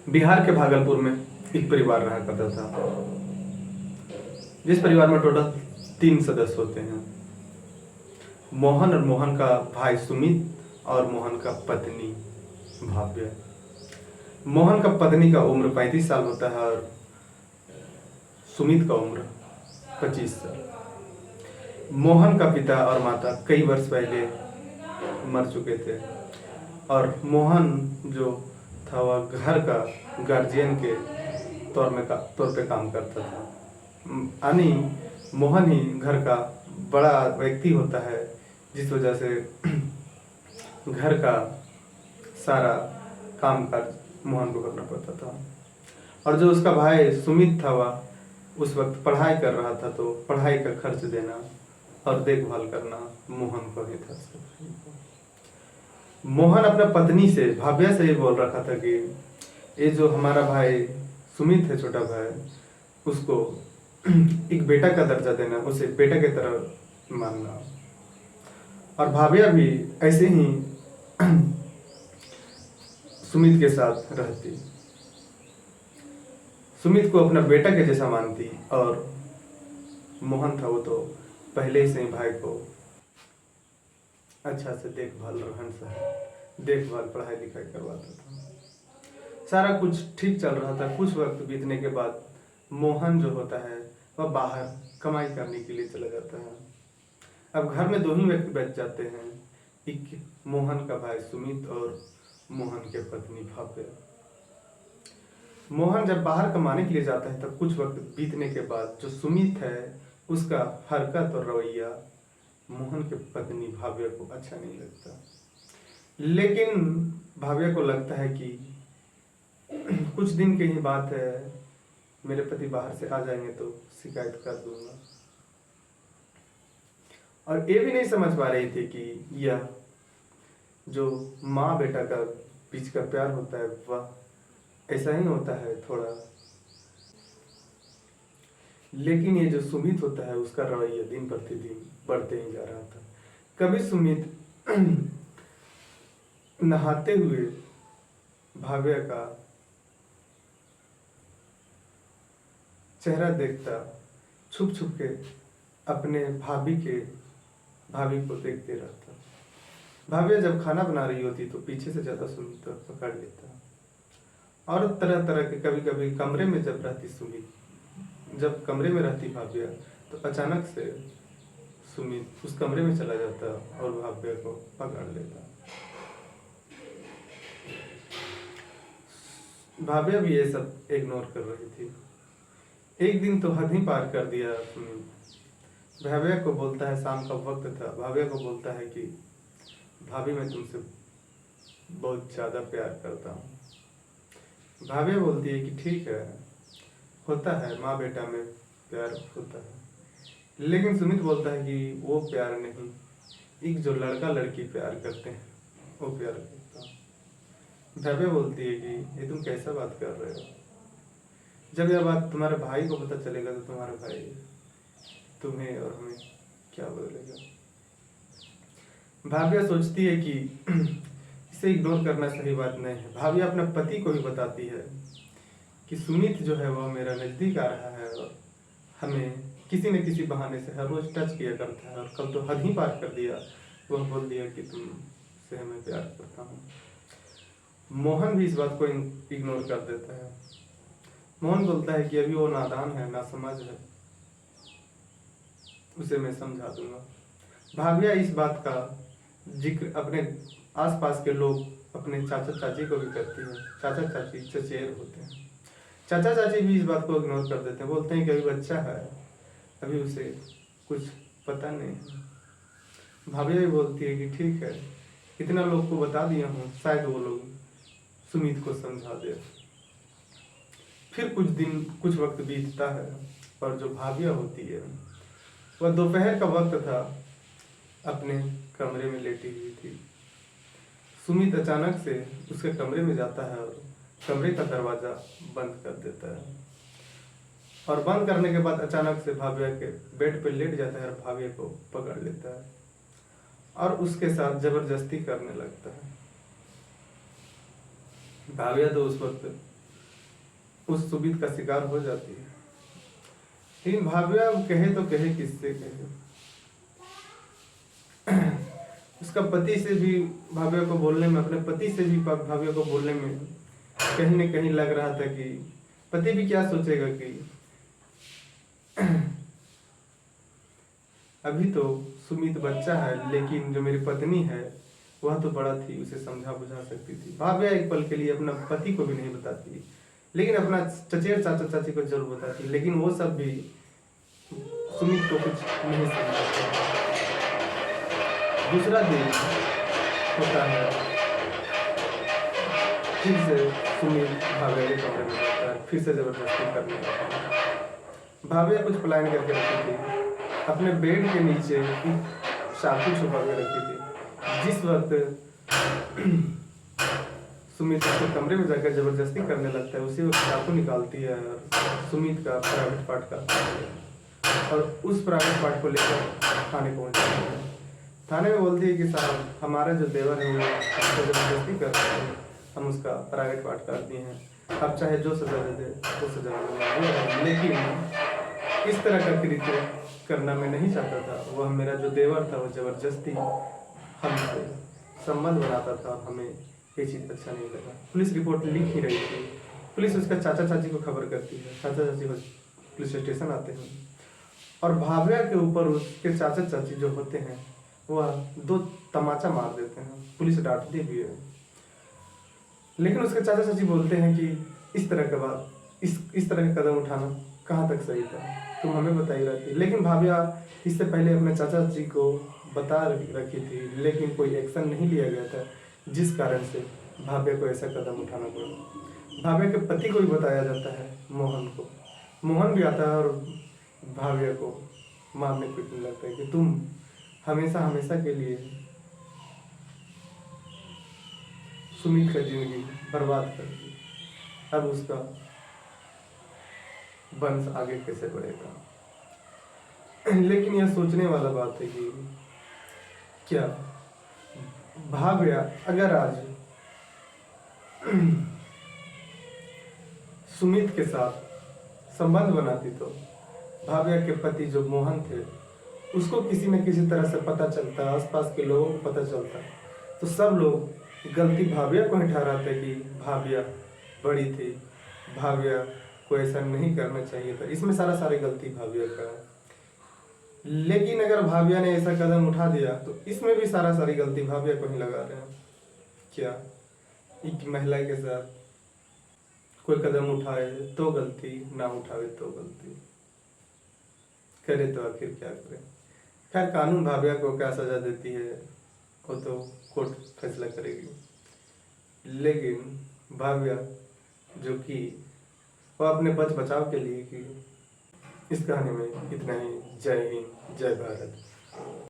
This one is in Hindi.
बिहार के भागलपुर में एक परिवार रहा करता था, जिस परिवार में टोटल 3 सदस्य होते हैं। मोहन और मोहन का भाई सुमित और मोहन का पत्नी भाव्या। मोहन का पत्नी का उम्र 35 साल होता है और सुमित का उम्र 25 साल। मोहन का पिता और माता कई वर्ष पहले मर चुके थे और मोहन जो था वह घर का गार्जियन के तौर पे काम करता था। यानी मोहन ही घर का बड़ा व्यक्ति होता है, जिस वजह से घर का सारा काम काज मोहन को करना पड़ता था। और जो उसका भाई सुमित था वह उस वक्त पढ़ाई कर रहा था, तो पढ़ाई का खर्च देना और देखभाल करना मोहन को ही था। मोहन अपना पत्नी से भाव्या से ये बोल रखा था कि ये जो हमारा भाई सुमित है, छोटा भाई, उसको एक बेटा का दर्जा देना, उसे बेटा की तरह मानना। और भाव्या भी ऐसे ही सुमित के साथ रहती, सुमित को अपना बेटा के जैसा मानती। और मोहन था वो तो पहले से ही भाई को अच्छा से देखभाल, रहन सहन, देखभाल, पढ़ाई लिखाई करवाता था। सारा कुछ ठीक चल रहा था। कुछ वक्त बीतने के बाद मोहन जो होता है वह बाहर कमाई करने के लिए चला जाता है। अब घर में 2 ही व्यक्ति बच जाते हैं, एक मोहन का भाई सुमित और मोहन के पत्नी भाव्या। मोहन जब बाहर कमाने के लिए जाता है तब कुछ वक्त बीतने के बाद जो सुमित है उसका हरकत और रवैया मोहन के पत्नी भाव्या को अच्छा नहीं लगता। लेकिन भाव्या को लगता है कि कुछ दिन की ही बात है, मेरे पति बाहर से आ जाएंगे तो शिकायत कर दूंगा। और ये भी नहीं समझ पा रही थी कि यह जो माँ बेटा का बीच का प्यार होता है वह ऐसा ही होता है थोड़ा। लेकिन ये जो सुमित होता है उसका रवैया दिन प्रतिदिन बढ़ते ही जा रहा था। कभी सुमित नहाते हुए भाव्या का चेहरा देखता, छुप छुप के अपने भाभी को देखते रहता। भाव्या जब खाना बना रही होती तो पीछे से ज्यादा सुमित पकड़ लेता। और तरह तरह के, कभी कभी कमरे में जब रहती सुमित, जब कमरे में रहती भाव्या तो अचानक से सुमित उस कमरे में चला जाता और भाव्या को पकड़ लेता। भाव्या भी ये सब इग्नोर कर रही थी। एक दिन तो हद ही पार कर दिया सुमित। भाव्या को बोलता है, शाम का वक्त था, भाव्या को बोलता है कि भाभी मैं तुमसे बहुत ज्यादा प्यार करता हूँ। भाव्या बोलती है कि ठीक है, होता है, माँ बेटा में प्यार होता है। लेकिन सुमित बोलता है कि वो प्यार नहीं, एक जो लड़का लड़की प्यार करते हैं वो प्यार करता हूँ। भाव्या बोलती है कि ये तुम कैसा बात कर रहे हो, जब यह बात तुम्हारे भाई को पता चलेगा तो तुम्हारा भाई तुम्हें और हमें क्या बोलेगा। भाव्या सोचती है कि इसे इग्नोर करना सही बात नहीं है। भाव्या अपने पति को भी बताती है कि सुमित जो है वह मेरा नजदीक आ रहा है और हमें किसी न किसी बहाने से हर रोज टच किया करता है, और कल तो हद ही पार कर दिया, वह बोल दिया कि तुमसे हमें प्यार करता हूँ। मोहन भी इस बात को इग्नोर कर देता है। मोहन बोलता है कि अभी वो नादान है, नासमझ है, उसे मैं समझा दूंगा। भाव्या इस बात का जिक्र अपने आसपास के लोग, अपने चाचा चाची को भी करती है। चाचा चाची चचेर होते हैं। चाचा चाची भी इस बात को इग्नोर कर देते हैं, बोलते हैं कि अभी बच्चा है, अभी उसे कुछ पता नहीं है। भाव्या भी बोलती है कि ठीक है, इतना लोग को बता दिया हूँ, शायद वो लोग सुमित को समझा दे। फिर कुछ वक्त बीतता है और जो भाव्या होती है वह दोपहर का वक्त था, अपने कमरे में लेटी हुई थी। सुमित अचानक से उसके कमरे में जाता है और कमरे का दरवाजा बंद कर देता है। और बंद करने के बाद अचानक से भाव्या के बेड पे लेट जाता है और भाव्या को पकड़ लेता है और उसके साथ जबरदस्ती करने लगता है। भाव्या तो उस वक्त उस सुमित का शिकार हो जाती है। लेकिन भाव्या कहे तो कहे किससे कहे। उसका पति से भी भाव्या को बोलने में, अपने पति से भी भाव्या को बोलने में कहीं न कहीं लग रहा था कि पति भी क्या सोचेगा कि अभी तो सुमित बच्चा है, लेकिन जो मेरी पत्नी है वह तो बड़ा थी, उसे समझा बुझा सकती थी। भाव्या एक पल के लिए अपना पति को भी नहीं बताती, लेकिन अपना चचेर चाचा चाची को जरूर बताती, लेकिन वो सब भी सुमित को कुछ नहीं समझाते। दूसरा दिन होता है, फिर से सुमित भाव्या के कमरे में जाता है, फिर से जबरदस्ती करने लगता है। भाव्या कुछ प्लान करके रखी थी, अपने बेड के नीचे एक चाकू छुपा के रखी थी। जिस वक्त सुमित उसके कमरे में जाकर जबरदस्ती करने लगता है, उसी वक्त चाकू निकालती है और सुमित का प्राइवेट पार्ट काटती है और उस प्राइवेट पार्ट को लेकर थाने पहुंच जाती है। थाने में बोलती है कि साहब, हमारा जो देवर है वो उसको जबरदस्ती कर रहा है, हम उसका प्राइवेट पार्ट काट दिए हैं, अब चाहे जो सजा दे दे वो सजा दे। लेकिन इस तरह का कृत्य करना मैं नहीं चाहता था। वह मेरा जो देवर था वो जबरदस्ती हमसे संबंध बनाता था और हमें ये चीज़ अच्छा नहीं लगा। पुलिस रिपोर्ट लिख ही रही थी। पुलिस उसका चाचा चाची को खबर करती है, चाचा चाची पुलिस स्टेशन आते हैं और भाव्या के ऊपर उसके चाचा चाची जो होते हैं वह 2 तमाचा मार देते हैं। पुलिस डांटती भी है, लेकिन उसके चाचा चाची बोलते हैं कि इस तरह का बात, इस तरह का कदम उठाना कहाँ तक सही था, तुम हमें बताई रहती। लेकिन भाव्या इससे पहले अपने चाचा जी को बता रखी थी, लेकिन कोई एक्शन नहीं लिया गया था, जिस कारण से भाव्या को ऐसा कदम उठाना पड़ा। भाव्या के पति को भी बताया जाता है, मोहन को। मोहन भी आता है और भाव्या को मारने पीटने लगता है कि तुम हमेशा हमेशा के लिए सुमित का जिंदगी बर्बाद कर दी, अब उसका वंश आगे कैसे बढ़ेगा। लेकिन यह सोचने वाला बात है कि क्या भाव्या अगर आज सुमित के साथ संबंध बनाती तो भाव्या के पति जो मोहन थे उसको किसी न किसी तरह से पता चलता, आसपास के लोगों को पता चलता, तो सब लोग गलती भाव्या को ही ठहराते कि भाव्या बड़ी थी, भाव्या को ऐसा नहीं करना चाहिए था, इसमें सारी गलती भाव्या का है। लेकिन अगर भाव्या ने ऐसा कदम उठा दिया तो इसमें भी सारी गलती भाव्या को ही लगा रहे हैं। क्या एक महिला के साथ कोई कदम उठाए तो गलती, ना उठावे तो गलती, करे तो आखिर क्या करे। खैर, कानून भाव्या को क्या सजा देती है वो तो कोर्ट फैसला करेगी। लेकिन भाव्या जो कि वो अपने बच बचाव के लिए की। इस कहानी में इतना ही। जय हिंद, जय भारत।